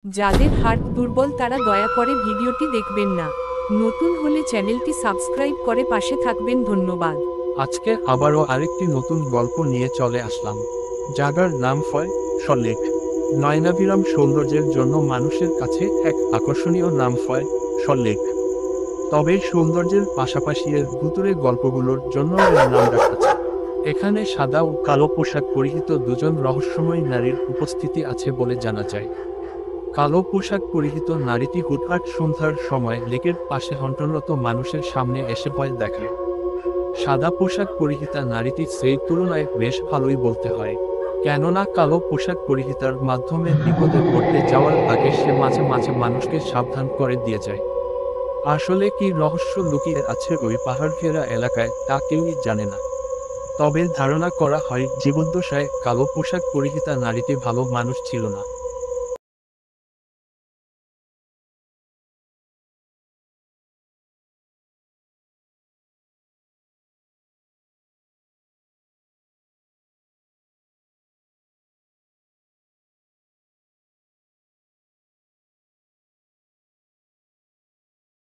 যাদের হার্ট দুর্বল তারা দয়া করে ভিডিওটি দেখবেন না। নতুন হলে চ্যানেলটি সাবস্ক্রাইব করে পাশে থাকবেন। ধন্যবাদ। আজকে আবারও আরেকটি নতুন গল্প নিয়ে চলে আসলাম। জায়গার নাম সল্টলেক। নয়নাভিরাম সৌন্দর্যের জন্য মানুষের কাছে এক আকর্ষণীয় নাম সল্টলেক। তবে সৌন্দর্যের পাশাপাশি এর ভুতুড়ে গল্পগুলোর জন্য এর নাম রাখা আছে। এখানে সাদা ও কালো পোশাক পরিহিত দুজন রহস্যময় নারীর উপস্থিতি আছে বলে জানা যায়। কালো পোশাক পরিহিত নারীটি হুটহাট সন্ধ্যার সময় লেকের পাশে হন্টনরত মানুষের সামনে এসে ভয় দেখায়। সাদা পোশাক পরিহিতা নারীটি সেই তুলনায় বেশ ভালোই বলতে হয়, কেননা কালো পোশাক পরিহিতার মাধ্যমে বিপদে পড়তে যাওয়ার আগে সে মাঝে মাঝে মানুষকে সাবধান করে দিয়ে যায়। আসলে কি রহস্য লুকিয়ে আছে ওই পাহাড় ঘেরা এলাকায় তা কেউই জানে না। তবে ধারণা করা হয় জীবদ্দশায় কালো পোশাক পরিহিতা নারীটি ভালো মানুষ ছিল না।